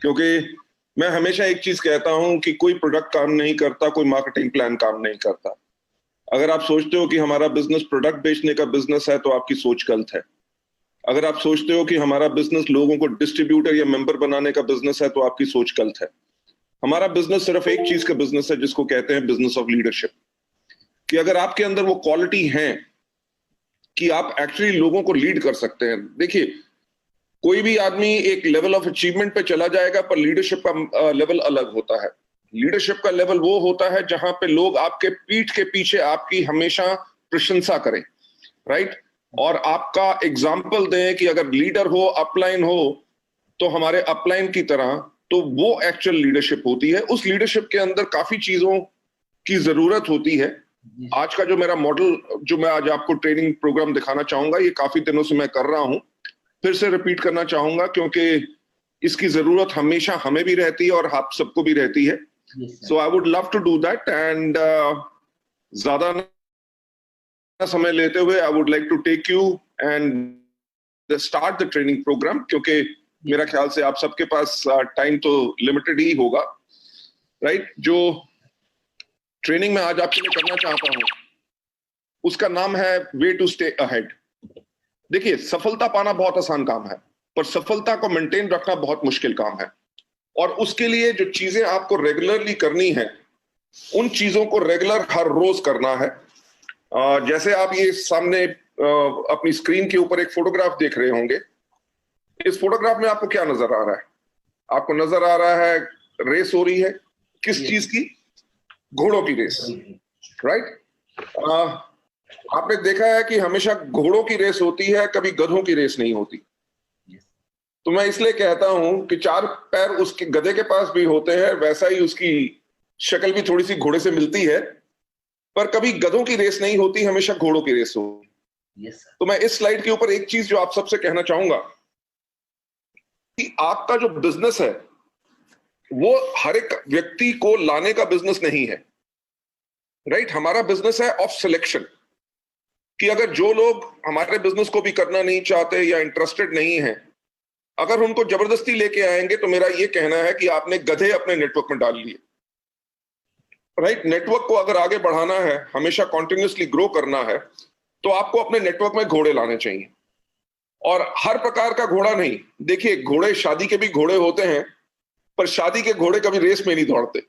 क्योंकि मैं हमेशा एक चीज कहता हूं कि कोई प्रोडक्ट काम नहीं करता, कोई मार्केटिंग प्लान काम नहीं करता। अगर आप सोचते हो कि हमारा बिजनेस प्रोडक्ट बेचने का बिजनेस है तो आपकी सोच गलत है। अगर आप सोचते हो कि हमारा बिजनेस लोगों को डिस्ट्रीब्यूटर या मेंबर बनाने का बिजनेस है तो आपकी सोच गलत है। हमारा बिजनेस सिर्फ एक चीज का बिजनेस है जिसको कहते हैं बिजनेस ऑफ लीडरशिप। कि अगर आपके अंदर वो क्वालिटी है कि आप एक्चुअली लोगों को लीड कर सकते हैं। देखिए, कोई भी आदमी एक लेवल ऑफ अचीवमेंट पे चला जाएगा, पर लीडरशिप का लेवल अलग होता है। लीडरशिप का लेवल वो होता है जहां पे लोग आपके पीठ के पीछे आपकी हमेशा प्रशंसा करें, राइट, और आपका एग्जाम्पल दें कि अगर लीडर हो, अपलाइन हो, तो हमारे अपलाइन की तरह, तो वो एक्चुअल लीडरशिप होती है। उस लीडरशिप के अंदर काफी चीजों की जरूरत होती है। आज का जो मेरा मॉडल, जो मैं आज आपको ट्रेनिंग प्रोग्राम दिखाना चाहूंगा, ये काफी दिनों से मैं कर रहा हूं, फिर से रिपीट करना चाहूंगा क्योंकि इसकी जरूरत हमेशा हमें भी रहती है और आप सबको भी रहती है। So I would love to do that and ज्यादा समय लेते हुए I would like to take you and start the training program, क्योंकि मेरा ख्याल से आप सबके पास टाइम तो लिमिटेड ही होगा, राइट। जो ट्रेनिंग में आज आपके लिए करना चाहता हूं उसका नाम है वे टू स्टे अहेड। देखिए, सफलता पाना बहुत आसान काम है, पर सफलता को मेंटेन रखना बहुत मुश्किल काम है। और उसके लिए जो चीजें आपको रेगुलरली करनी है, उन चीजों को रेगुलर हर रोज करना है। जैसे आप ये सामने अपनी स्क्रीन के ऊपर एक फोटोग्राफ देख रहे होंगे। इस फोटोग्राफ में आपको क्या नजर आ रहा है? आपको नजर आ रहा है रेस हो रही है। किस चीज की? घोड़ों की रेस, राइट। आपने देखा है कि हमेशा घोड़ों की रेस होती है, कभी गधों की रेस नहीं होती। तो मैं इसलिए कहता हूं कि चार पैर उसके गधे के पास भी होते हैं, वैसा ही उसकी शक्ल भी थोड़ी सी घोड़े से मिलती है, पर कभी गधों की रेस नहीं होती, हमेशा घोड़ों की रेस होती। तो मैं इस स्लाइड के ऊपर एक चीज जो आप सबसे कहना चाहूंगा कि आपका जो बिजनेस है वो हर एक व्यक्ति को लाने का बिजनेस नहीं है, राइट। हमारा बिजनेस है ऑफ सिलेक्शन, कि अगर जो लोग हमारे बिजनेस को भी करना नहीं चाहते या इंटरेस्टेड नहीं है, अगर उनको जबरदस्ती लेके आएंगे तो मेरा ये कहना है कि आपने गधे अपने नेटवर्क में डाल लिए, राइट। नेटवर्क को अगर आगे बढ़ाना है, हमेशा कॉन्टिन्यूसली ग्रो करना है, तो आपको अपने नेटवर्क में घोड़े लाने चाहिए। और हर प्रकार का घोड़ा नहीं। देखिए, घोड़े, शादी के भी घोड़े होते हैं, पर शादी के घोड़े कभी रेस में नहीं दौड़ते,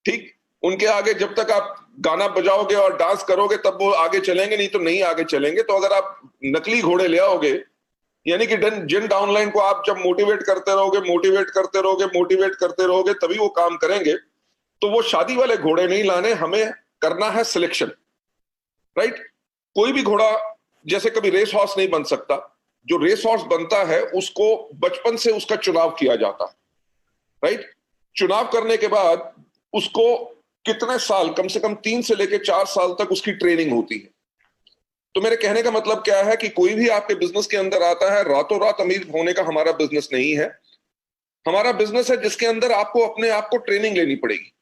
ठीक। उनके आगे जब तक आप गाना बजाओगे और डांस करोगे तब वो आगे चलेंगे, नहीं तो नहीं आगे चलेंगे। तो अगर आप नकली घोड़े ले आओगे, यानी कि जिन डाउनलाइन को आप जब मोटिवेट करते रहोगे, मोटिवेट करते रहोगे, मोटिवेट करते रहोगे, तभी वो काम करेंगे। तो वो शादी वाले घोड़े नहीं लाने, हमें करना है सिलेक्शन, राइट। कोई भी घोड़ा जैसे कभी रेस हॉर्स नहीं बन सकता। जो रेस हॉर्स बनता है उसको बचपन से उसका चुनाव किया जाता है, राइट। चुनाव करने के बाद उसको कितने साल, कम से कम 3 से लेकर 4 साल तक उसकी ट्रेनिंग होती है। तो मेरे कहने का मतलब क्या है कि कोई भी आपके बिजनेस के अंदर आता है, रातों रात अमीर होने का हमारा बिजनेस नहीं है। हमारा बिजनेस है जिसके अंदर आपको अपने आप को ट्रेनिंग लेनी पड़ेगी,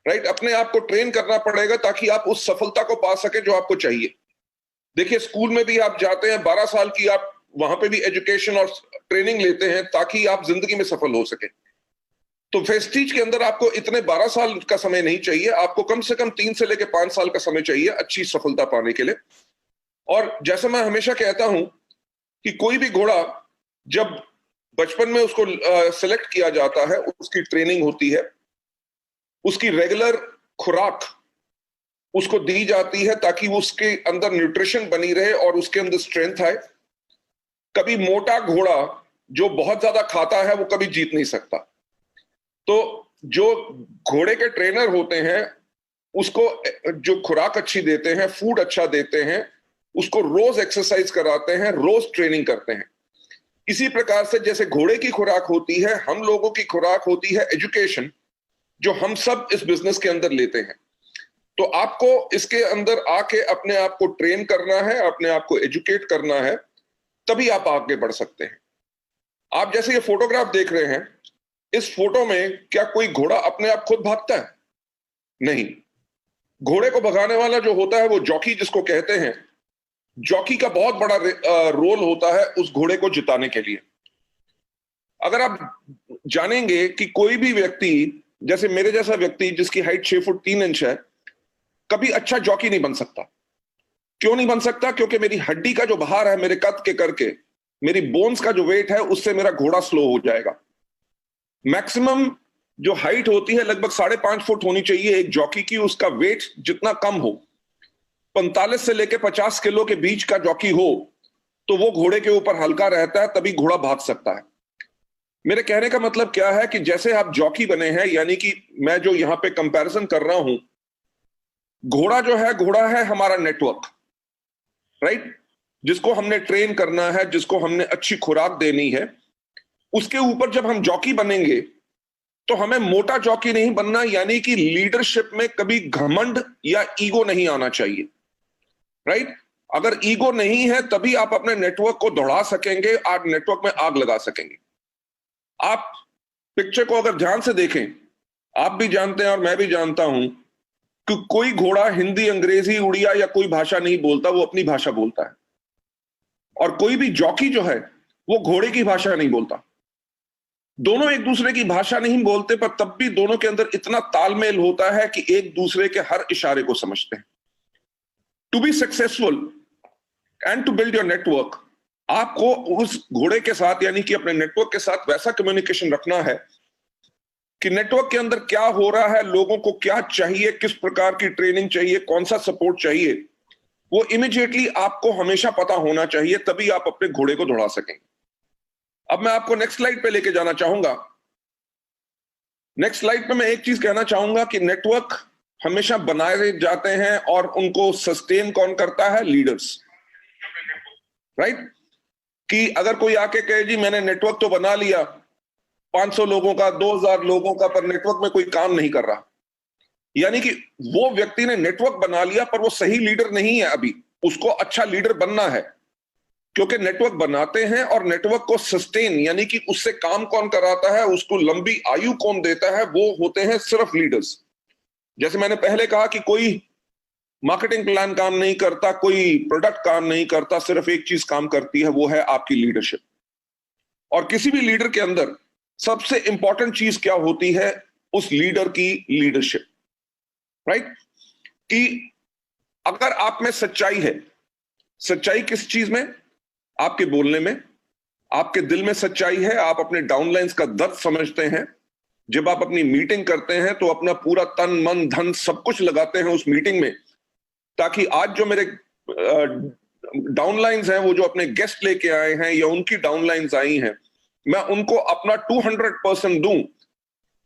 राइट। अपने आप को ट्रेन करना पड़ेगा ताकि आप उस सफलता को पा सके जो आपको चाहिए। देखिए, स्कूल में भी आप जाते हैं, 12 साल की आप वहां पे भी एजुकेशन और ट्रेनिंग लेते हैं ताकि आप जिंदगी में सफल हो सके। तो वेस्टीज के अंदर आपको इतने 12 साल का समय नहीं चाहिए, आपको कम से कम 3 से लेकर 5 साल का समय चाहिए अच्छी सफलता पाने के लिए। और जैसे मैं हमेशा कहता हूं कि कोई भी घोड़ा जब बचपन में उसको सिलेक्ट किया जाता है, उसकी ट्रेनिंग होती है, उसकी रेगुलर खुराक उसको दी जाती है ताकि वो उसके अंदर न्यूट्रिशन बनी रहे और उसके अंदर स्ट्रेंथ आए। कभी मोटा घोड़ा जो बहुत ज्यादा खाता है वो कभी जीत नहीं सकता। तो जो घोड़े के ट्रेनर होते हैं उसको जो खुराक अच्छी देते हैं, फूड अच्छा देते हैं, उसको रोज एक्सरसाइज कराते हैं, रोज ट्रेनिंग करते हैं। इसी प्रकार से जैसे घोड़े की खुराक होती है, हम लोगों की खुराक होती है एजुकेशन, जो हम सब इस बिजनेस के अंदर लेते हैं। तो आपको इसके अंदर आके अपने आप को ट्रेन करना है, अपने आप को एजुकेट करना है, तभी आप आगे बढ़ सकते हैं। आप जैसे ये फोटोग्राफ देख रहे हैं, इस फोटो में क्या कोई घोड़ा अपने आप खुद भागता है? नहीं। घोड़े को भगाने वाला जो होता है वो जॉकी जिसको कहते हैं, जॉकी का बहुत बड़ा रोल होता है उस घोड़े को जिताने के लिए। अगर आप जानेंगे कि कोई भी व्यक्ति, जैसे मेरे जैसा व्यक्ति जिसकी हाइट 6 फुट 3 इंच है, कभी अच्छा जॉकी नहीं बन सकता। क्यों नहीं बन सकता? क्योंकि मेरी हड्डी का जो भार है मेरे कद के करके, मेरी बोन्स का जो वेट है, उससे मेरा घोड़ा स्लो हो जाएगा। मैक्सिमम जो हाइट होती है लगभग 5.5 फुट होनी चाहिए एक जॉकी की। उसका वेट जितना कम हो, 45 से लेकर 50 किलो के बीच का जॉकी हो, तो वो घोड़े के ऊपर हल्का रहता है, तभी घोड़ा भाग सकता है। मेरे कहने का मतलब क्या है कि जैसे आप जॉकी बने हैं, यानी कि मैं जो यहां पे कंपैरिजन कर रहा हूं, घोड़ा है हमारा नेटवर्क, राइट? जिसको हमने ट्रेन करना है, जिसको हमने अच्छी खुराक देनी है। उसके ऊपर जब हम जॉकी बनेंगे तो हमें मोटा जॉकी नहीं बनना, यानी कि लीडरशिप में कभी घमंड या ईगो नहीं आना चाहिए, राइट? अगर ईगो नहीं है तभी आप अपने नेटवर्क को दौड़ा सकेंगे, आप नेटवर्क में आग लगा सकेंगे। आप पिक्चर को अगर ध्यान से देखें, आप भी जानते हैं और मैं भी जानता हूं कि कोई घोड़ा हिंदी, अंग्रेजी, उड़िया या कोई भाषा नहीं बोलता, वो अपनी भाषा बोलता है। और कोई भी जॉकी जो है वो घोड़े की भाषा नहीं बोलता। दोनों एक दूसरे की भाषा नहीं बोलते, पर तब भी दोनों के अंदर इतना तालमेल होता है कि एक दूसरे के हर इशारे को समझते हैं। To be successful and to build your network, आपको उस घोड़े के साथ, यानी कि अपने नेटवर्क के साथ वैसा कम्युनिकेशन रखना है कि नेटवर्क के अंदर क्या हो रहा है, लोगों को क्या चाहिए, किस प्रकार की ट्रेनिंग चाहिए, कौन सा सपोर्ट चाहिए, वो इमीडिएटली आपको हमेशा पता होना चाहिए, तभी आप अपने घोड़े को दौड़ा सकेंगे। अब मैं आपको नेक्स्ट स्लाइड पे लेके जाना चाहूंगा। नेक्स्ट स्लाइड पे मैं एक चीज कहना चाहूंगा कि नेटवर्क हमेशा बनाए जाते हैं और उनको सस्टेन कौन करता है? Leaders, right? कि अगर कोई आके कहे जी मैंने नेटवर्क तो बना लिया 500 लोगों का, 2000 लोगों का, पर नेटवर्क में कोई काम नहीं कर रहा, यानी कि वो व्यक्ति ने नेटवर्क बना लिया पर वो सही लीडर नहीं है। अभी उसको अच्छा लीडर बनना है, क्योंकि नेटवर्क बनाते हैं और नेटवर्क को सस्टेन, यानी कि उससे काम कौन कराता है, उसको लंबी आयु कौन देता है, वो होते हैं सिर्फ लीडर्स। जैसे मैंने पहले कहा कि कोई मार्केटिंग प्लान काम नहीं करता, कोई प्रोडक्ट काम नहीं करता, सिर्फ एक चीज काम करती है, वो है आपकी लीडरशिप। और किसी भी लीडर के अंदर सबसे इंपॉर्टेंट चीज क्या होती है? उस लीडर की लीडरशिप, राइट? कि अगर आप में सच्चाई है, सच्चाई किस चीज में? आपके बोलने में, आपके दिल में सच्चाई है, आप अपने डाउनलाइंस का दर्द समझते हैं। जब आप अपनी मीटिंग करते हैं तो अपना पूरा तन मन धन सब कुछ लगाते हैं उस मीटिंग में, ताकि आज जो मेरे डाउनलाइंस हैं, वो जो अपने गेस्ट लेके आए हैं या उनकी डाउनलाइंस आई हैं, मैं उनको अपना 200% दूं,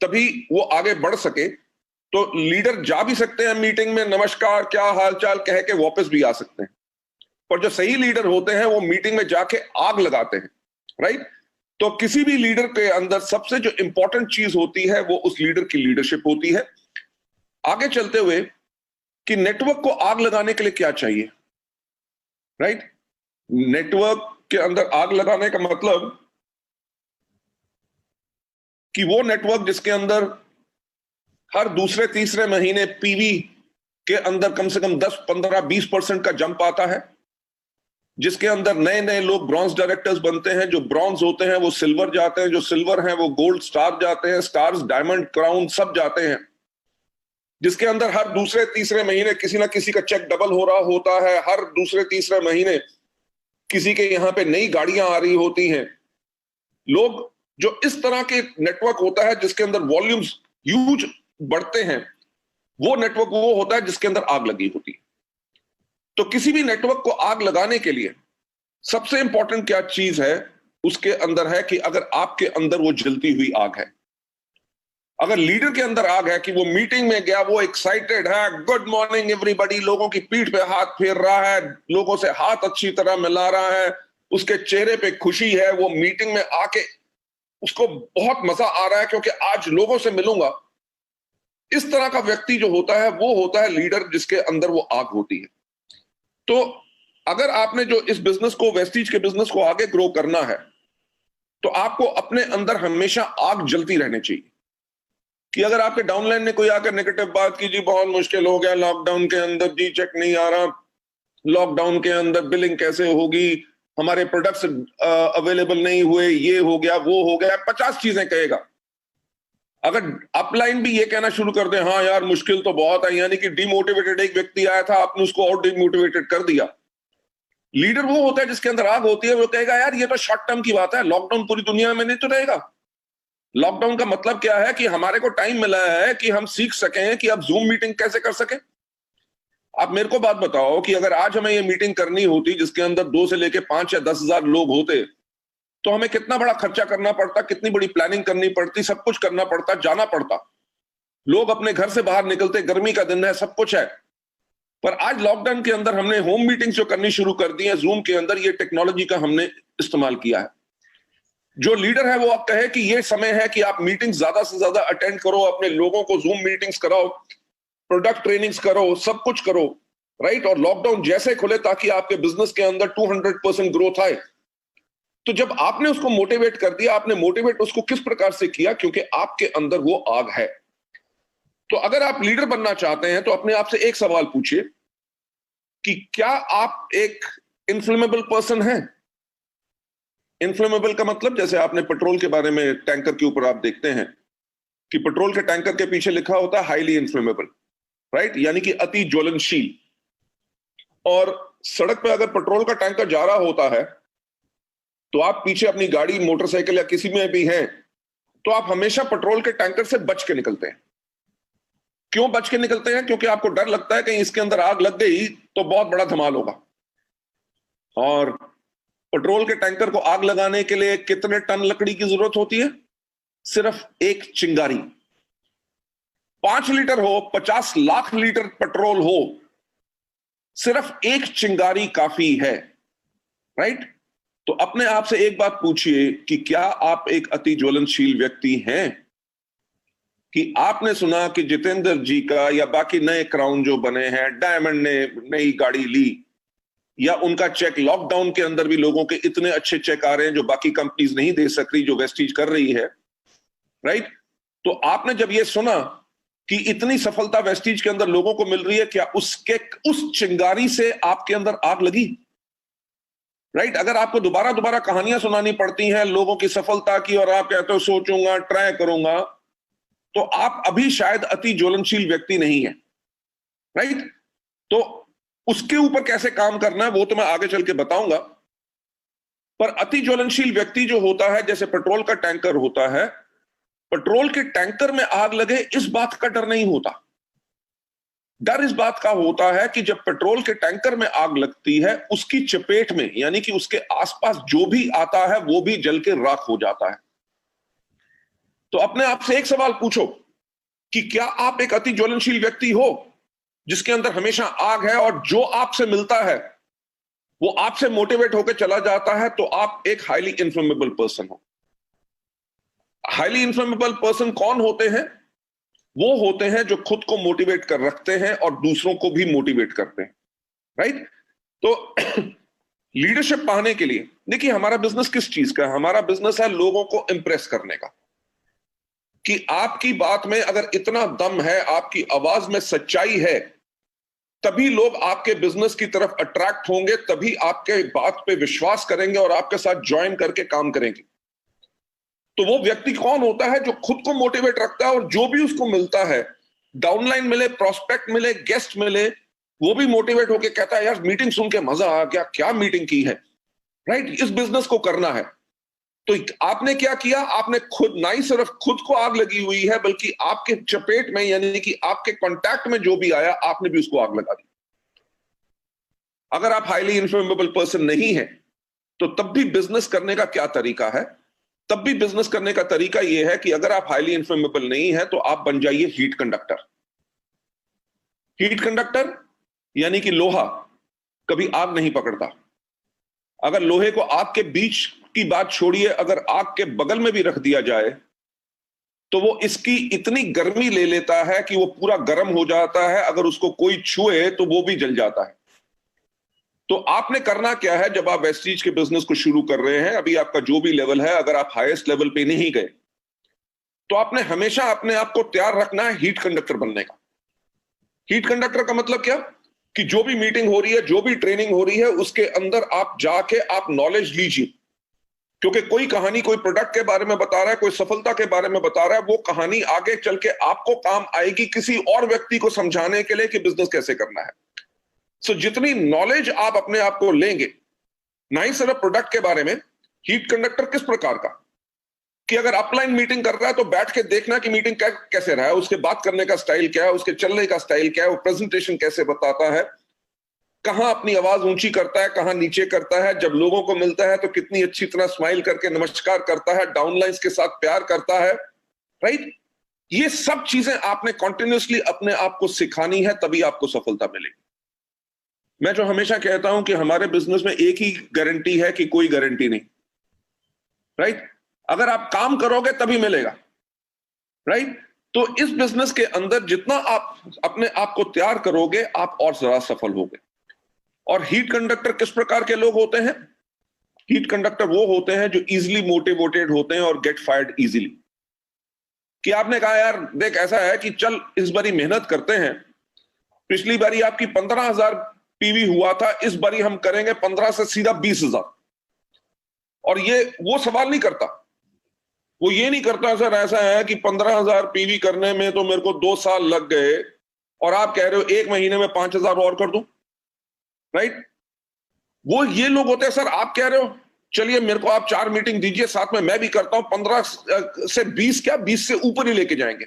तभी वो आगे बढ़ सके। तो लीडर जा भी सकते हैं मीटिंग में, नमस्कार, क्या हालचाल कह के वापस भी आ सकते हैं, पर जो सही लीडर होते हैं वो मीटिंग में जाके आग लगाते हैं, राइट? तो किसी भी लीडर के अंदर सबसे जो इंपॉर्टेंट चीज होती है वो उस लीडर की लीडरशिप होती है। आगे चलते हुए कि नेटवर्क को आग लगाने के लिए क्या चाहिए, राइट? नेटवर्क के अंदर आग लगाने का मतलब कि वो नेटवर्क जिसके अंदर हर दूसरे तीसरे महीने पीवी के अंदर कम से कम 10, 15, 20% का जंप आता है, जिसके अंदर नए नए लोग ब्रॉन्ज डायरेक्टर्स बनते हैं, जो ब्रॉन्ज होते हैं वो सिल्वर जाते हैं, जो सिल्वर हैं वो गोल्ड स्टार जाते हैं, स्टार्स डायमंड क्राउन सब जाते हैं, जिसके अंदर हर दूसरे तीसरे महीने किसी ना किसी का चेक डबल हो रहा होता है, हर दूसरे तीसरे महीने किसी के यहां पे नई गाड़ियां आ रही होती हैं। लोग जो इस तरह के नेटवर्क होता है जिसके अंदर वॉल्यूम्स ह्यूज बढ़ते हैं, वो नेटवर्क वो होता है जिसके अंदर आग लगी होती है। तो किसी भी नेटवर्क को आग लगाने के लिए सबसे इंपॉर्टेंट क्या चीज है उसके अंदर है कि अगर आपके अंदर वो जलती हुई आग है, अगर लीडर के अंदर आग है कि वो मीटिंग में गया, वो एक्साइटेड है, गुड मॉर्निंग एवरीबॉडी, लोगों की पीठ पे हाथ फेर रहा है, लोगों से हाथ अच्छी तरह मिला रहा है, उसके चेहरे पे खुशी है, वो मीटिंग में आके उसको बहुत मजा आ रहा है क्योंकि आज लोगों से मिलूंगा, इस तरह का व्यक्ति जो होता है वो होता है लीडर जिसके अंदर वो आग होती है। तो अगर आपने जो इस बिजनेस को, वेस्टीज के बिजनेस को आगे ग्रो करना है, तो आपको अपने अंदर हमेशा आग जलती रहनी चाहिए। कि अगर आपके डाउनलाइन ने कोई आकर नेगेटिव बात की, जी बहुत मुश्किल हो गया लॉकडाउन के अंदर, जी चेक नहीं आ रहा, लॉकडाउन के अंदर बिलिंग कैसे होगी, हमारे प्रोडक्ट्स अवेलेबल नहीं हुए, ये हो गया, वो हो गया, 50 चीजें कहेगा। अगर अपलाइन भी ये कहना शुरू कर दे, हाँ यार मुश्किल तो बहुत है, यानी कि डिमोटिवेटेड एक व्यक्ति आया था, आपने उसको और डिमोटिवेटेड कर दिया। लीडर वो होता है जिसके अंदर आग होती है, वो कहेगा यार ये तो शॉर्ट टर्म की बात है, लॉकडाउन पूरी दुनिया में नहीं तो रहेगा। लॉकडाउन का मतलब क्या है कि हमारे को टाइम मिला है कि हम सीख सकें कि अब जूम मीटिंग कैसे कर सकें। आप मेरे को बात बताओ कि अगर आज हमें ये मीटिंग करनी होती जिसके अंदर 2 से लेके 5 या 10,000 लोग होते, तो हमें कितना बड़ा खर्चा करना पड़ता, कितनी बड़ी प्लानिंग करनी पड़ती, सब कुछ करना पड़ता, जाना पड़ता, लोग अपने घर से बाहर निकलते, गर्मी का दिन है, सब कुछ है। पर आज लॉकडाउन के अंदर हमने होम मीटिंग्स जो करनी शुरू कर दी है, जूम के अंदर ये टेक्नोलॉजी का हमने इस्तेमाल किया है। जो लीडर है वो आप कहे कि ये समय है कि आप मीटिंग्स ज्यादा से ज्यादा अटेंड करो, अपने लोगों को जूम मीटिंग्स कराओ, प्रोडक्ट ट्रेनिंग्स करो, सब कुछ करो, राइट। और लॉकडाउन जैसे खुले ताकि आपके बिजनेस के अंदर 200% ग्रोथ आए। तो जब आपने उसको मोटिवेट कर दिया, आपने मोटिवेट उसको किस प्रकार से किया? क्योंकि आपके अंदर वो आग है। तो अगर आप लीडर बनना चाहते हैं तो अपने आप से एक सवाल पूछिए कि क्या आप एक इन्फ्लेमेबल पर्सन हैं? इन्फ्लेमेबल का मतलब, जैसे आपने पेट्रोल के बारे में, टैंकर के ऊपर आप देखते हैं कि पेट्रोल के टैंकर के पीछे लिखा होता है हाईली इन्फ्लेमेबल, राइट, यानी कि अति ज्वलनशील। और सड़क पे अगर पेट्रोल का टैंकर जा रहा होता है तो आप पीछे अपनी गाड़ी, मोटरसाइकिल या किसी में भी हैं, तो आप हमेशा पेट्रोल के टैंकर से बच के निकलते हैं। क्यों बच के निकलते हैं? क्योंकि आपको डर लगता है कहीं इसके अंदर आग लग गई तो बहुत बड़ा धमाल होगा। और पेट्रोल के टैंकर को आग लगाने के लिए कितने टन लकड़ी की जरूरत होती है? सिर्फ एक चिंगारी। 5 लीटर हो, 50 लाख लीटर पेट्रोल हो, सिर्फ एक चिंगारी काफी है, राइट। तो अपने आप से एक बात पूछिए कि क्या आप एक अति ज्वलनशील व्यक्ति हैं? कि आपने सुना कि जितेंद्र जी का या बाकी नए क्राउन जो बने हैं, डायमंड ने नई गाड़ी ली, या उनका चेक, लॉकडाउन के अंदर भी लोगों के इतने अच्छे चेक आ रहे हैं जो बाकी कंपनीज नहीं दे सक रही, जो वेस्टीज कर रही है, राइट। तो आपने जब ये सुना कि इतनी सफलता वेस्टीज के अंदर लोगों को मिल रही है, क्या उस चिंगारी से आपके अंदर आग लगी? राइट। अगर आपको दोबारा दोबारा कहानियां सुनानी पड़ती हैं लोगों की सफलता की और आप कहते हो सोचूंगा, ट्राई करूंगा, तो आप अभी शायद अति ज्वलनशील व्यक्ति नहीं है, राइट। तो उसके ऊपर कैसे काम करना है वो तो मैं आगे चल के बताऊंगा। पर अति ज्वलनशील व्यक्ति जो होता है, जैसे पेट्रोल का टैंकर होता है, पेट्रोल के टैंकर में आग लगे इस बात का डर नहीं होता। डर इस बात का होता है कि जब पेट्रोल के टैंकर में आग लगती है, उसकी चपेट में, यानी कि उसके आसपास जो भी आता है वो भी जल के राख हो जाता है। तो अपने आप से एक सवाल पूछो कि क्या आप एक अति ज्वलनशील व्यक्ति हो जिसके अंदर हमेशा आग है, और जो आपसे मिलता है वो आपसे मोटिवेट होकर चला जाता है, तो आप एक हाईली इन्फ्लेमेबल पर्सन हो। हाईली इन्फ्लेमेबल पर्सन कौन होते हैं? वो होते हैं जो खुद को मोटिवेट कर रखते हैं और दूसरों को भी मोटिवेट करते हैं, राइट। तो लीडरशिप पाने के लिए, देखिए हमारा बिजनेस किस चीज का है? हमारा बिजनेस है लोगों को इंप्रेस करने का। कि आपकी बात में अगर इतना दम है, आपकी आवाज में सच्चाई है, तभी लोग आपके बिजनेस की तरफ अट्रैक्ट होंगे, तभी आपके बात पे विश्वास करेंगे और आपके साथ ज्वाइन करके काम करेंगे। तो वो व्यक्ति कौन होता है? जो खुद को मोटिवेट रखता है और जो भी उसको मिलता है, डाउनलाइन मिले, प्रोस्पेक्ट मिले, गेस्ट मिले, वो भी मोटिवेट होके कहता है यार मीटिंग सुन के मजा आ गया, क्या मीटिंग की है, राइट। इस बिजनेस को करना है। तो आपने क्या किया? आपने खुद, ना ही सिर्फ खुद को आग लगी हुई है, बल्कि आपके चपेट में, यानी कि आपके कांटेक्ट में जो भी आया, आपने भी उसको आग लगा दी। अगर आप हाईली इन्फ्लेमेबल पर्सन नहीं है तो तब भी बिजनेस करने का क्या तरीका है? तब भी बिजनेस करने का तरीका यह है कि अगर आप हाईली इन्फ्लेमेबल नहीं है तो आप बन जाइए हीट कंडक्टर। हीट कंडक्टर यानी कि लोहा कभी आग नहीं पकड़ता। अगर लोहे को आग के बीच की बात छोड़िए, अगर आग के बगल में भी रख दिया जाए तो वो इसकी इतनी गर्मी ले लेता है कि वो पूरा गर्म हो जाता है, अगर उसको कोई छुए तो वो भी जल जाता है। तो आपने करना क्या है? जब आप वेस्टीज के बिजनेस को शुरू कर रहे हैं, अभी आपका जो भी लेवल है, अगर आप हाईएस्ट लेवल पे नहीं गए तो आपने हमेशा अपने आप को तैयार रखना है हीट कंडक्टर बनने का। हीट कंडक्टर का मतलब क्या? कि जो भी मीटिंग हो रही है, जो भी ट्रेनिंग हो रही है, उसके अंदर आप जाके आप नॉलेज लीजिए, क्योंकि कोई कहानी कोई प्रोडक्ट के बारे में बता रहा है, कोई सफलता के बारे में बता रहा है, वो कहानी आगे चल के आपको काम आएगी किसी और व्यक्ति को समझाने के लिए कि बिजनेस कैसे करना है। सो जितनी नॉलेज आप अपने आप को लेंगे, ना ही सिर्फ प्रोडक्ट के बारे में, हीट कंडक्टर किस प्रकार का, कि अगर अपलाइन मीटिंग कर रहा है तो बैठ के देखना कि मीटिंग कैसे रहा है, उसके बात करने का स्टाइल क्या है, उसके चलने का स्टाइल क्या है, वो प्रेजेंटेशन कैसे बताता है, कहां अपनी आवाज ऊंची करता है, कहां नीचे करता है, जब लोगों को मिलता है तो कितनी अच्छी तरह स्माइल करके नमस्कार करता है, डाउनलाइंस के साथ प्यार करता है, राइट। ये सब चीजें आपने कॉन्टिन्यूसली अपने आप को सिखानी है, तभी आपको सफलता मिलेगी। मैं जो हमेशा कहता हूं कि हमारे बिजनेस में एक ही गारंटी है कि कोई गारंटी नहीं, राइट। अगर आप काम करोगे तभी मिलेगा, राइट। तो इस बिजनेस के अंदर जितना आप अपने आप को तैयार करोगे, आप और ज्यादा सफल होगे। और हीट कंडक्टर किस प्रकार के लोग होते हैं? हीट कंडक्टर वो होते हैं जो इजीली मोटिवेटेड होते हैं और गेट फायर्ड इजीली। कि आपने कहा यार देख ऐसा है कि चल इस बारी मेहनत करते हैं, पिछली बारी आपकी 15,000 पीवी हुआ था, इस बारी हम करेंगे 15 से सीधा 20,000। और ये वो सवाल नहीं करता, वो ये नहीं करता सर ऐसा है कि 15,000 पीवी करने में तो मेरे को 2 साल लग गए और आप कह रहे हो 1 महीने में 5,000 और कर दूं, राइट। वो ये लोग होते हैं, सर आप कह रहे हो चलिए मेरे को आप 4 मीटिंग दीजिए, साथ में मैं भी करता हूं, 15 से 20 क्या 20 से ऊपर ही लेके जाएंगे।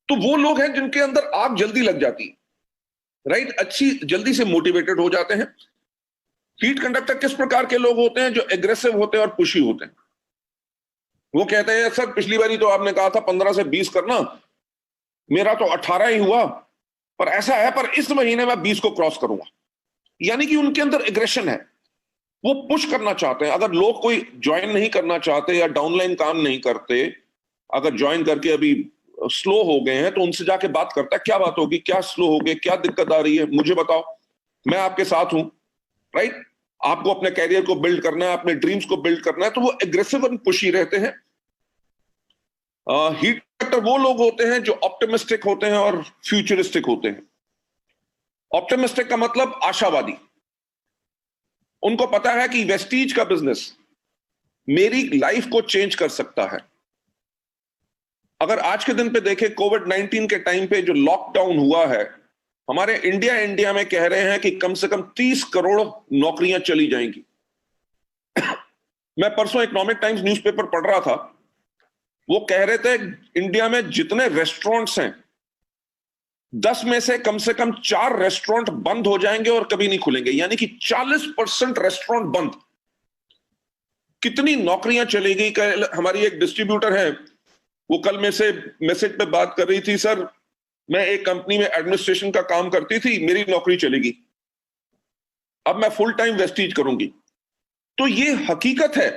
तो वो लोग हैं जिनके अंदर आग जल्दी लग जाती है, राइट, अच्छी जल्दी से मोटिवेटेड हो जाते हैं। हीट कंडक्टर किस प्रकार के लोग होते हैं? जो एग्रेसिव होते हैं और पुशी होते हैं। वो कहते हैं सर पिछली बारी तो आपने कहा था 15 से 20 करना, मेरा तो 18 ही हुआ, पर ऐसा है पर इस महीने में 20 को क्रॉस करूंगा। यानी कि उनके अंदर एग्रेशन है, वो पुश करना चाहते हैं। अगर लोग कोई ज्वाइन नहीं करना चाहते या डाउनलाइन काम नहीं करते, अगर ज्वाइन करके अभी स्लो हो गए हैं, तो उनसे जाके बात करता है, क्या बात होगी, क्या स्लो हो गए, क्या दिक्कत आ रही है, मुझे बताओ, मैं आपके साथ हूं, राइट। आपको अपने कैरियर को बिल्ड करना है, अपने ड्रीम्स को बिल्ड करना है, तो वो एग्रेसिव और पुशी रहते हैं। हीट कंडक्टर वो लोग होते हैं जो ऑप्टिमिस्टिक होते हैं और फ्यूचरिस्टिक होते हैं। ऑप्टिमिस्टिक का मतलब आशावादी। उनको पता है कि वेस्टीज का बिजनेस मेरी लाइफ को चेंज कर सकता है। अगर आज के दिन पे देखें, कोविड-19 के टाइम पे जो लॉकडाउन हुआ है, हमारे इंडिया में कह रहे हैं कि कम से कम 30 करोड़ नौकरियां चली जाएंगी। मैं परसों इकोनॉमिक टाइम्स न्यूज़पेपर पढ़ रहा था, वो कह रहे थे इंडिया में जितने रेस्टोरेंट्स हैं, 10 में से कम 4 रेस्टोरेंट बंद हो जाएंगे और कभी नहीं खुलेंगे, यानी कि 40% रेस्टोरेंट बंद। कितनी नौकरियां चलेगी? कल हमारी एक डिस्ट्रीब्यूटर है, वो कल में से मैसेज पे बात कर रही थी, सर मैं एक कंपनी में एडमिनिस्ट्रेशन का काम करती थी, मेरी नौकरी चलेगी, अब मैं फुल टाइम वेस्टीज करूंगी। तो ये हकीकत है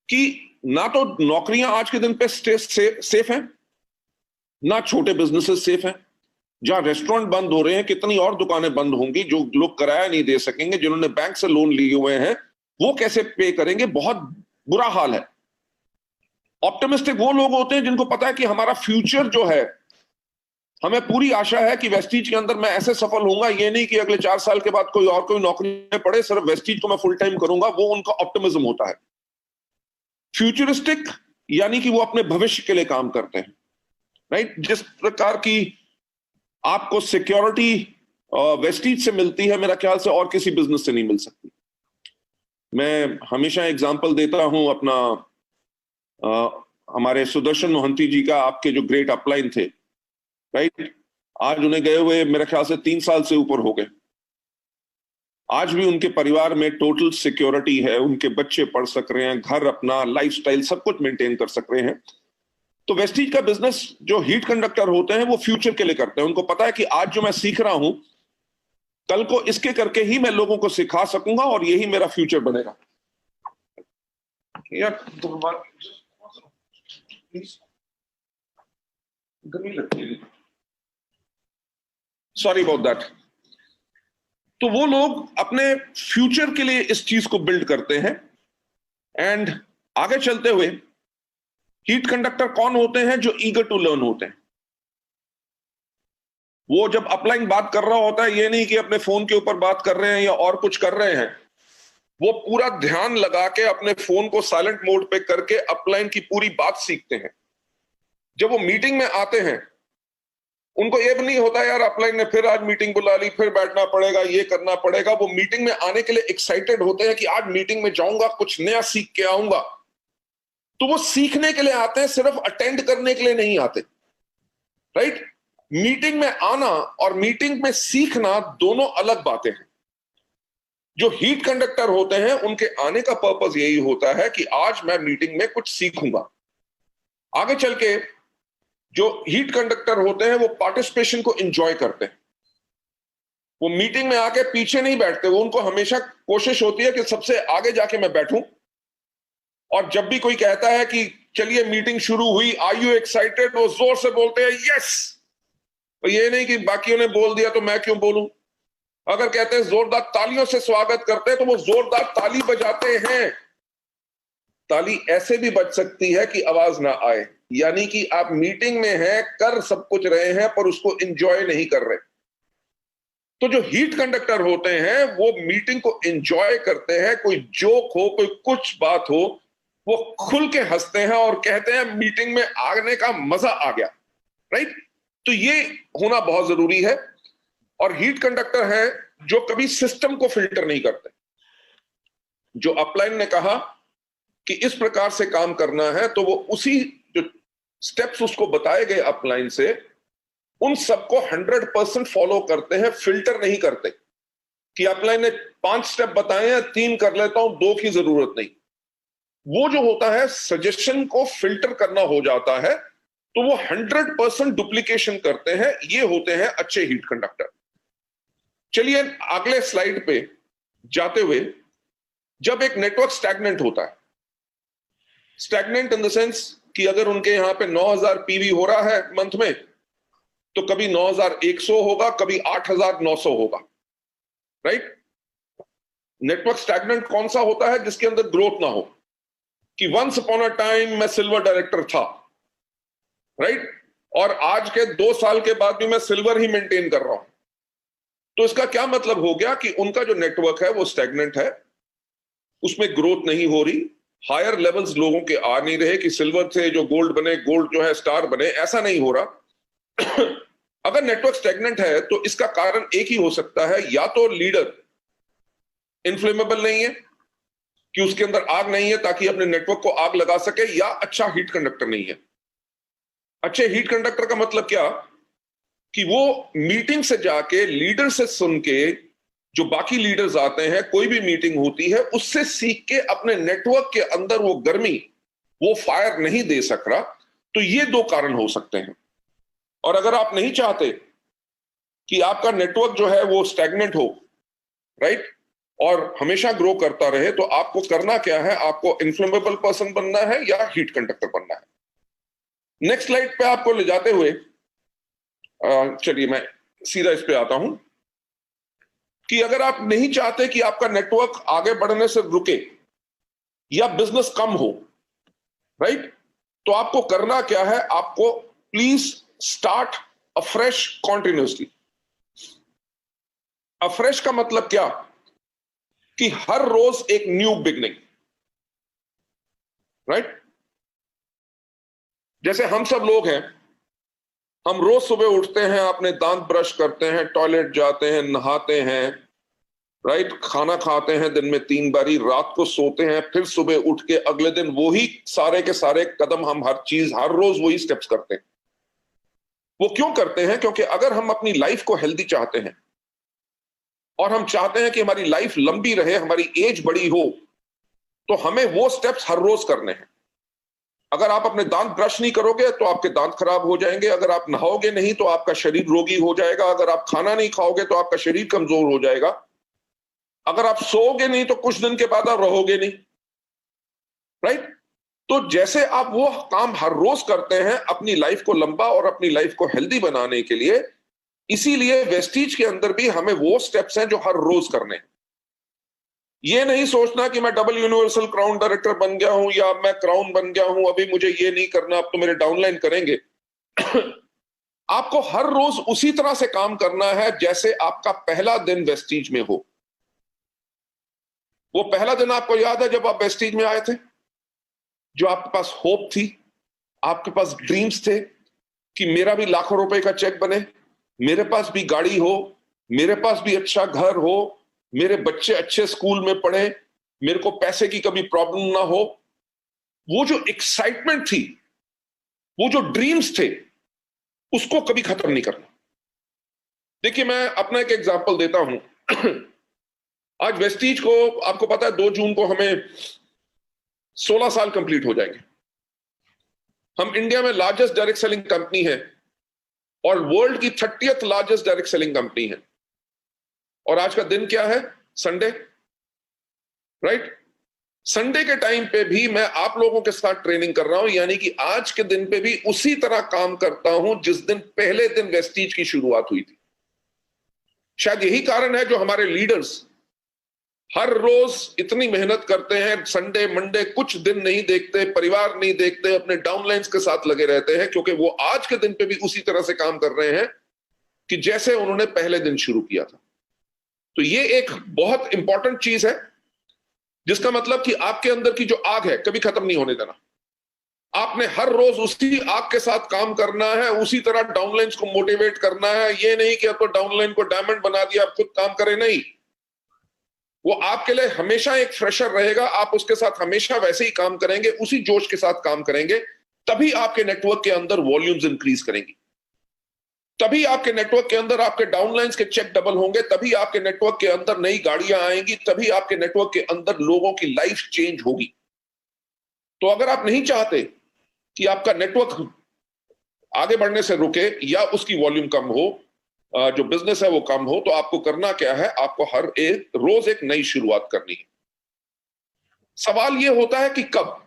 कि ना तो नौकरियां आज के दिन पे सेफ हैं, ना छोटे बिजनेसेस सेफ हैं। जहां रेस्टोरेंट बंद हो रहे हैं, कितनी और दुकानें बंद होंगी, जो लोग किराया नहीं दे सकेंगे, जिन्होंने बैंक से लोन लिए हुए हैं, वो कैसे पे करेंगे? बहुत बुरा हाल है। ऑप्टिमिस्टिक वो लोग होते हैं जिनको पता है कि हमारा फ्यूचर जो है, हमें पूरी आशा है कि वेस्टीज के अंदर मैं ऐसे सफल होऊंगा, ये नहीं कि अगले 4 साल के बाद कोई नौकरी पड़े, सिर्फ वेस्टीज को मैं फुल टाइम करूंगा। वो उनका ऑप्टिमिज्म होता है। फ्यूचरिस्टिक यानी कि वो अपने भविष्य के लिए काम करते हैं, राइट। जिस प्रकार की आपको सिक्योरिटी वेस्टीज से मिलती है, मेरा ख्याल से और किसी बिजनेस से नहीं मिल सकती। मैं हमेशा एग्जांपल देता हूं अपना, हमारे सुदर्शन मोहंती जी का, आपके जो ग्रेट अपलाइन थे, राइट। आज उन्हें गए हुए मेरे ख्याल से 3 साल से ऊपर हो गए। आज भी उनके परिवार में टोटल सिक्योरिटी है, उनके बच्चे पढ़ सक रहे हैं, घर अपना लाइफस्टाइल सब कुछ मेंटेन कर सक रहे हैं। तो वेस्टीज का बिजनेस जो हीट कंडक्टर होते हैं, वो फ्यूचर के लिए करते हैं। उनको पता है कि आज जो मैं सीख रहा हूं, कल को इसके करके ही मैं लोगों को सिखा सकूंगा और यही मेरा फ्यूचर बनेगा। यार सॉरी अबाउट दैट। तो वो लोग अपने फ्यूचर के लिए इस चीज को बिल्ड करते हैं। एंड आगे चलते हुए, हीट कंडक्टर कौन होते हैं? जो ईगर टू लर्न होते हैं। वो जब अपलाइन बात कर रहा होता है, ये नहीं कि अपने फोन के ऊपर बात कर रहे हैं या और कुछ कर रहे हैं, वो पूरा ध्यान लगा के अपने फोन को साइलेंट मोड पे करके अपलाइन की पूरी बात सीखते हैं। जब वो मीटिंग में आते हैं, उनको ये भी नहीं होता यार अपलाइन ने फिर आज मीटिंग बुला ली, फिर बैठना पड़ेगा, ये करना पड़ेगा। वो मीटिंग में आने के लिए एक्साइटेड होते हैं कि आज मीटिंग में जाऊंगा, कुछ नया सीख के आऊंगा। तो वो सीखने के लिए आते हैं, सिर्फ अटेंड करने के लिए नहीं आते। राइट? मीटिंग में आना और मीटिंग में सीखना दोनों अलग बातें हैं। जो हीट कंडक्टर होते हैं, उनके आने का पर्पस यही होता है कि आज मैं मीटिंग में कुछ सीखूंगा। आगे चल के जो हीट कंडक्टर होते हैं, वो पार्टिसिपेशन को एंजॉय करते हैं। वो मीटिंग में आके पीछे नहीं बैठते, वो उनको हमेशा कोशिश होती है कि सबसे आगे जाके मैं बैठूं। और जब भी कोई कहता है कि चलिए मीटिंग शुरू हुई, आर यू एक्साइटेड, वो जोर से बोलते हैं यस। तो ये नहीं कि बाकियों ने बोल दिया तो मैं क्यों बोलूं। अगर कहते हैं जोरदार तालियों से स्वागत करते हैं, तो वो जोरदार ताली बजाते हैं। ताली ऐसे भी बज सकती है कि आवाज ना आए, यानी कि आप मीटिंग में हैं, कर सब कुछ रहे हैं, पर उसको एंजॉय नहीं कर रहे। तो जो हीट कंडक्टर होते हैं, वो मीटिंग को एंजॉय करते हैं। कोई जोक हो, कोई कुछ बात हो, वो खुल के हंसते हैं और कहते हैं मीटिंग में आने का मजा आ गया। राइट? तो ये होना बहुत जरूरी है। और हीट कंडक्टर है जो कभी सिस्टम को फिल्टर नहीं करते। जो अपलाइन ने कहा कि इस प्रकार से काम करना है, तो वो उसी जो स्टेप्स उसको बताए गए अपलाइन से, उन सबको 100% फॉलो करते हैं, फिल्टर नहीं करते कि अपलाइन ने 5 स्टेप बताए हैं, 3 कर लेता हूं, 2 की जरूरत नहीं। वो जो होता है, सजेशन को फिल्टर करना हो जाता है, तो वो 100% डुप्लीकेशन करते हैं। ये होते हैं अच्छे हीट कंडक्टर। चलिए अगले स्लाइड पे जाते हुए, जब एक नेटवर्क स्टैग्नेंट होता है, स्टैग्नेंट इन द सेंस कि अगर उनके यहां पे 9000 पीवी हो रहा है मंथ में, तो कभी 9100 होगा, कभी 8900 होगा। राइट? नेटवर्क स्टैग्नेंट कौन सा होता है? जिसके अंदर ग्रोथ ना हो, कि वंस अपॉन अ टाइम मैं सिल्वर डायरेक्टर था, राइट, और आज के 2 साल के बाद भी मैं सिल्वर ही मेंटेन कर रहा हूं। तो इसका क्या मतलब हो गया कि उनका जो नेटवर्क है वो स्टैग्नेंट है, उसमें ग्रोथ नहीं हो रही, हायर लेवल्स लोगों के आ नहीं रहे कि सिल्वर से जो गोल्ड बने, गोल्ड जो है स्टार बने, ऐसा नहीं हो रहा। अगर नेटवर्क स्टैग्नेंट है तो इसका कारण एक ही हो सकता है, या तो लीडर इनफ्लेमेबल नहीं है कि उसके अंदर आग नहीं है ताकि अपने नेटवर्क को आग लगा सके, या अच्छा हीट कंडक्टर नहीं है। अच्छे हीट कंडक्टर का मतलब क्या? कि वो मीटिंग से जाके लीडर से सुन के, जो बाकी लीडर्स आते हैं, कोई भी मीटिंग होती है, उससे सीख के अपने नेटवर्क के अंदर वो गर्मी, वो फायर नहीं दे सक रहा। तो ये 2 कारण हो सकते हैं। और अगर आप नहीं चाहते कि आपका नेटवर्क जो है वो स्टैग्नेंट हो, राइट, और हमेशा ग्रो करता रहे, तो आपको करना क्या है? आपको इन्फ्लेमेबल पर्सन बनना है या हीट कंडक्टर बनना है। नेक्स्ट स्लाइड पे आपको ले जाते हुए चलिए मैं सीधा इस पे आता हूं कि अगर आप नहीं चाहते कि आपका नेटवर्क आगे बढ़ने से रुके या बिजनेस कम हो, राइट, तो आपको करना क्या है? आपको please start afresh continuously. Afresh का मतलब क्या? कि हर रोज एक न्यू बिगनिंग। राइट? जैसे हम सब लोग हैं, हम रोज सुबह उठते हैं, अपने दांत ब्रश करते हैं, टॉयलेट जाते हैं, नहाते हैं, राइट, खाना खाते हैं दिन में 3 बारी, रात को सोते हैं, फिर सुबह उठ के अगले दिन वही सारे के सारे कदम, हम हर चीज हर रोज वही स्टेप्स करते हैं। वो क्यों करते हैं? क्योंकि अगर हम अपनी लाइफ को हेल्दी चाहते हैं और हम चाहते हैं कि हमारी लाइफ लंबी रहे, हमारी एज बड़ी हो, तो हमें वो स्टेप्स हर रोज करने हैं। अगर आप अपने दांत ब्रश नहीं करोगे तो आपके दांत खराब हो जाएंगे। अगर आप नहाओगे नहीं तो आपका शरीर रोगी हो जाएगा। अगर आप खाना नहीं खाओगे तो आपका शरीर कमजोर हो जाएगा। अगर आप सोओगे नहीं तो कुछ दिन के बाद आप रहोगे नहीं। राइट? तो जैसे आप वो काम हर रोज करते हैं अपनी लाइफ को लंबा और अपनी लाइफ को हेल्दी बनाने के लिए, इसीलिए वेस्टीज के अंदर भी हमें वो स्टेप्स हैं जो हर रोज करने हैं। ये नहीं सोचना कि मैं डबल यूनिवर्सल क्राउन डायरेक्टर बन गया हूं या मैं क्राउन बन गया हूं, अभी मुझे ये नहीं करना, अब तो मेरे डाउनलाइन करेंगे। आपको हर रोज उसी तरह से काम करना है जैसे आपका पहला दिन वेस्टीज में हो। वो पहला दिन आपको याद है जब आप वेस्टीज में आए थे, जो आपके पास होप थी, आपके पास ड्रीम्स थे कि मेरा भी लाखों रुपए का चेक बने, मेरे पास भी गाड़ी हो, मेरे पास भी अच्छा घर हो, मेरे बच्चे अच्छे स्कूल में पढ़े, मेरे को पैसे की कभी प्रॉब्लम ना हो। वो जो एक्साइटमेंट थी, वो जो ड्रीम्स थे, उसको कभी खत्म नहीं करना। देखिए, मैं अपना एक एग्जांपल देता हूं। आज वेस्टीज को, आपको पता है 2 जून को हमें 16 साल कंप्लीट हो जाएंगे। हम इंडिया में लार्जेस्ट डायरेक्ट सेलिंग कंपनी है और वर्ल्ड की 30th largest direct selling company है। और आज का दिन क्या है? Sunday, right? संडे के टाइम पे भी मैं आप लोगों के साथ ट्रेनिंग कर रहा हूं, यानी कि आज के दिन पे भी उसी तरह काम करता हूं जिस दिन पहले दिन वेस्टीज की शुरुआत हुई थी। शायद यही कारण है जो हमारे लीडर्स हर रोज इतनी मेहनत करते हैं, संडे मंडे कुछ दिन नहीं देखते, परिवार नहीं देखते, अपने डाउनलाइंस के साथ लगे रहते हैं, क्योंकि वो आज के दिन पे भी उसी तरह से काम कर रहे हैं कि जैसे उन्होंने पहले दिन शुरू किया था। तो ये एक बहुत इंपॉर्टेंट चीज है, जिसका मतलब कि आपके अंदर की जो आग है कभी खत्म नहीं होने देना। आपने हर रोज उसी आग के साथ काम करना है, उसी तरह डाउनलाइंस को मोटिवेट करना है। ये नहीं कि अब तो डाउनलाइन को डायमंड बना दिया, अब खुद काम करे, नहीं। वो आपके लिए हमेशा एक फ्रेशर रहेगा, आप उसके साथ हमेशा वैसे ही काम करेंगे, उसी जोश के साथ काम करेंगे, तभी आपके नेटवर्क के अंदर वॉल्यूम्स इंक्रीज करेंगी, तभी आपके नेटवर्क के अंदर आपके डाउनलाइंस के चेक डबल होंगे, तभी आपके नेटवर्क के अंदर नई गाड़ियां आएंगी, तभी आपके नेटवर्क के अंदर लोगों की लाइफ चेंज होगी। तो अगर आप नहीं चाहते कि आपका नेटवर्क आगे बढ़ने से रुके या उसकी वॉल्यूम कम हो, जो बिजनेस है वो कम हो, तो आपको करना क्या है? आपको हर एक रोज एक नई शुरुआत करनी है। सवाल ये होता है कि कब।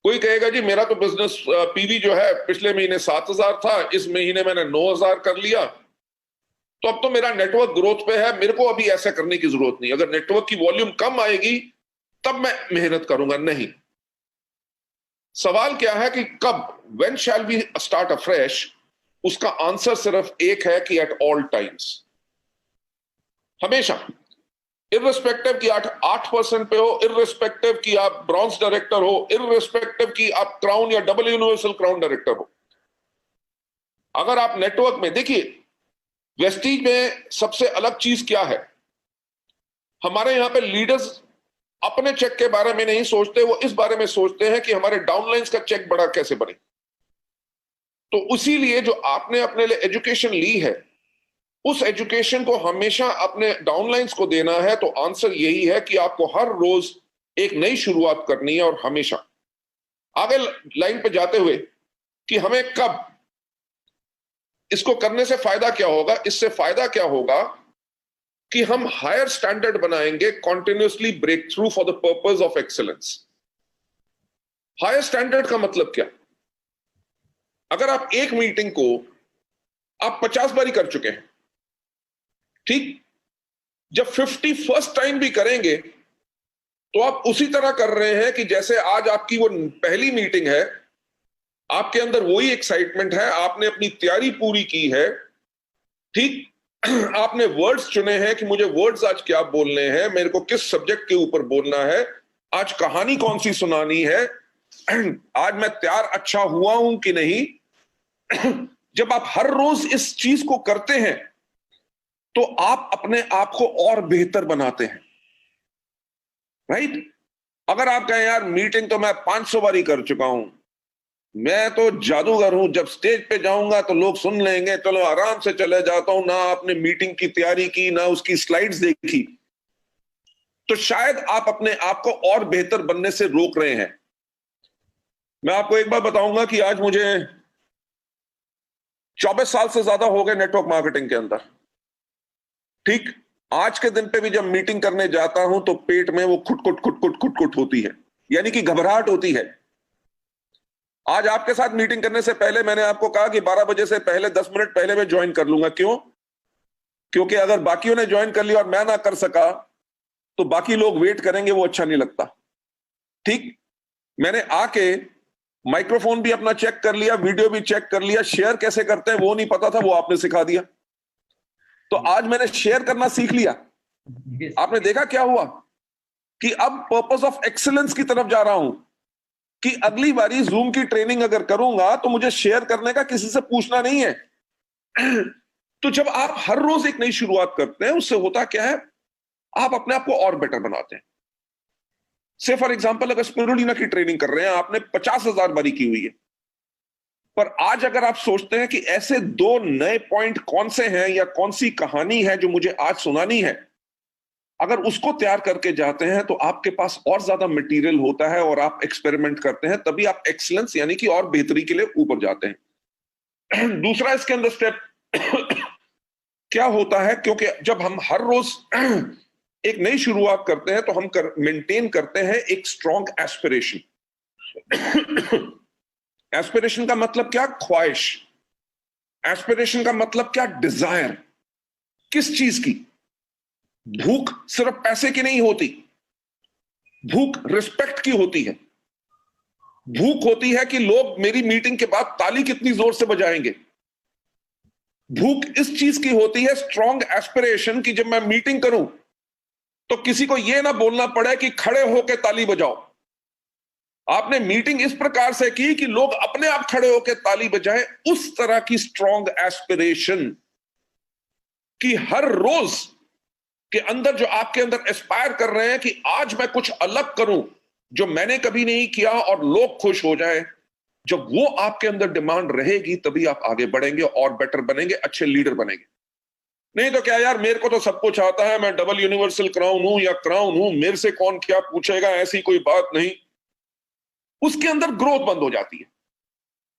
कोई कहेगा जी मेरा तो बिजनेस पीवी जो है पिछले महीने 7,000 था, इस महीने मैंने 9,000 कर लिया, तो अब तो मेरा नेटवर्क ग्रोथ पे है, मेरे को अभी ऐसा करने की जरूरत नहीं। अगर नेटवर्क की वॉल्यूम कम आएगी तब मैं मेहनत करूंगा, नहीं। सवाल क्या है कि कब, when shall we start afresh? उसका आंसर सिर्फ एक है कि एट ऑल टाइम्स, हमेशा, इररिस्पेक्टिव कि 8% पे हो, इररिस्पेक्टिव कि आप ब्रॉन्ज डायरेक्टर हो, इररिस्पेक्टिव कि आप क्राउन या डबल यूनिवर्सल क्राउन डायरेक्टर हो। अगर आप नेटवर्क में देखिए, वेस्टीज में सबसे अलग चीज क्या है? हमारे यहां पे लीडर्स अपने चेक के बारे में नहीं सोचते, वो इस बारे में सोचते हैं कि हमारे डाउनलाइंस का चेक बड़ा कैसे बने। तो उसीलिए जो आपने अपने लिए एजुकेशन ली है, उस एजुकेशन को हमेशा अपने डाउनलाइंस को देना है। तो आंसर यही है कि आपको हर रोज एक नई शुरुआत करनी है। और हमेशा आगे लाइन पे जाते हुए कि हमें कब, इसको करने से फायदा क्या होगा? इससे फायदा क्या होगा कि हम हायर स्टैंडर्ड बनाएंगे, continuously break through for the purpose of excellence. Higher standard का मतलब क्या? अगर आप एक मीटिंग को आप 50 बारी कर चुके हैं, ठीक, जब 51st टाइम भी करेंगे तो आप उसी तरह कर रहे हैं कि जैसे आज आपकी वो पहली मीटिंग है, आपके अंदर वही एक्साइटमेंट है, आपने अपनी तैयारी पूरी की है, ठीक, आपने वर्ड्स चुने हैं कि मुझे वर्ड्स आज क्या बोलने हैं, मेरे को किस सब्जेक्ट के ऊपर बोलना है, आज कहानी कौन सी सुनानी है, आज मैं तैयार अच्छा हुआ हूं कि नहीं। जब आप हर रोज इस चीज को करते हैं तो आप अपने आप को और बेहतर बनाते हैं, राइट? अगर आप कहें यार मीटिंग तो मैं 500 बारी कर चुका हूं, मैं तो जादूगर हूं, जब स्टेज पे जाऊंगा तो लोग सुन लेंगे, चलो आराम से चले जाता हूं, ना आपने मीटिंग की तैयारी की, ना उसकी स्लाइड्स देखी, तो शायद आप अपने आप को और बेहतर बनने से रोक रहे हैं। मैं आपको एक बात बताऊंगा कि आज मुझे 24 साल से ज्यादा हो गए नेटवर्क मार्केटिंग के अंदर, ठीक। आज के दिन पे भी जब मीटिंग करने जाता हूं तो पेट में वो खुट होती है, यानी कि घबराहट होती है। आज आपके साथ मीटिंग करने से पहले मैंने आपको कहा कि 12 बजे से पहले 10 मिनट पहले मैं ज्वाइन कर लूंगा। क्यों? क्योंकि अगर बाकियों ने ज्वाइन कर लिया और मैं ना कर सका तो बाकी लोग वेट करेंगे, वो अच्छा नहीं लगता, ठीक। मैंने आके माइक्रोफोन भी अपना चेक कर लिया, वीडियो भी चेक कर लिया, शेयर कैसे करते हैं वो नहीं पता था, वो आपने सिखा दिया। तो आज मैंने शेयर करना सीख लिया। आपने देखा क्या हुआ कि अब पर्पस ऑफ एक्सीलेंस की तरफ जा रहा हूं कि अगली बारी जूम की ट्रेनिंग अगर करूंगा तो मुझे शेयर करने का किसी से पूछना नहीं है। तो जब आप हर रोज एक नई शुरुआत करते हैं, उससे होता क्या है, आप अपने आप को और बेटर बनाते हैं। से फॉर एग्जांपल अगर स्पिरुलिना की ट्रेनिंग कर रहे हैं, आपने 50,000 बारी की हुई है, पर आज अगर आप सोचते हैं कि ऐसे 2 नए पॉइंट कौन से हैं या कौन सी कहानी है जो मुझे आज सुनानी है, अगर उसको तैयार करके जाते हैं तो आपके पास और ज्यादा मटेरियल होता है और आप एक्सपेरिमेंट करते हैं, तभी आप एक्सीलेंस यानी कि और बेहतरी के लिए ऊपर जाते हैं। दूसरा इसके अंदर स्टेप क्या होता है, क्योंकि जब हम हर रोज एक नई शुरुआत करते हैं तो हम मेंटेन करते हैं एक स्ट्रॉन्ग एस्पिरेशन। एस्पिरेशन का मतलब क्या? ख्वाहिश। एस्पिरेशन का मतलब क्या? डिजायर। किस चीज की? भूख सिर्फ पैसे की नहीं होती, भूख रिस्पेक्ट की होती है। भूख होती है कि लोग मेरी मीटिंग के बाद ताली कितनी जोर से बजाएंगे। भूख इस चीज की होती है, स्ट्रॉन्ग एस्पिरेशन, कि जब मैं मीटिंग करूं तो किसी को यह ना बोलना पड़े कि खड़े होकर ताली बजाओ। आपने मीटिंग इस प्रकार से की कि लोग अपने आप खड़े होकर ताली बजाएं। उस तरह की स्ट्रॉन्ग एस्पिरेशन कि हर रोज के अंदर जो आपके अंदर एस्पायर कर रहे हैं कि आज मैं कुछ अलग करूं जो मैंने कभी नहीं किया और लोग खुश हो जाएं। जब वो आपके अंदर डिमांड रहेगी तभी आप आगे बढ़ेंगे और बेटर बनेंगे, अच्छे लीडर बनेंगे। नहीं तो क्या यार, मेरे को तो सब कुछ आता है, मैं डबल यूनिवर्सल क्राउन हूं या क्राउन हूं, मेरे से कौन क्या पूछेगा, ऐसी कोई बात नहीं। उसके अंदर ग्रोथ बंद हो जाती है।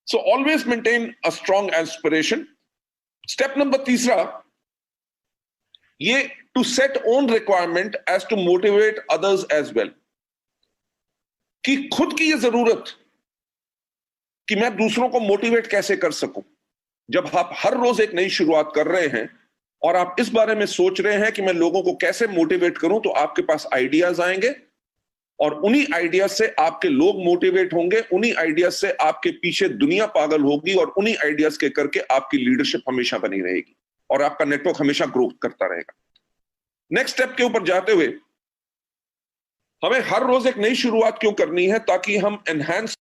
So always maintain a strong aspiration. Step number 3, ये to set own requirement as to motivate others as well, कि खुद की ये जरूरत कि मैं दूसरों को मोटिवेट कैसे कर सकूं। जब आप हर रोज एक नई शुरुआत कर रहे हैं और आप इस बारे में सोच रहे हैं कि मैं लोगों को कैसे मोटिवेट करूं, तो आपके पास आइडियाज आएंगे और उन्हीं आइडियाज से आपके लोग मोटिवेट होंगे, उन्हीं आइडियाज से आपके पीछे दुनिया पागल होगी और उन्हीं आइडियाज के करके आपकी लीडरशिप हमेशा बनी रहेगी और आपका नेटवर्क हमेशा ग्रो करता रहेगा। नेक्स्ट स्टेप के ऊपर जाते हुए, हमें हर रोज एक नई शुरुआत क्यों करनी है? ताकि हम एनहांस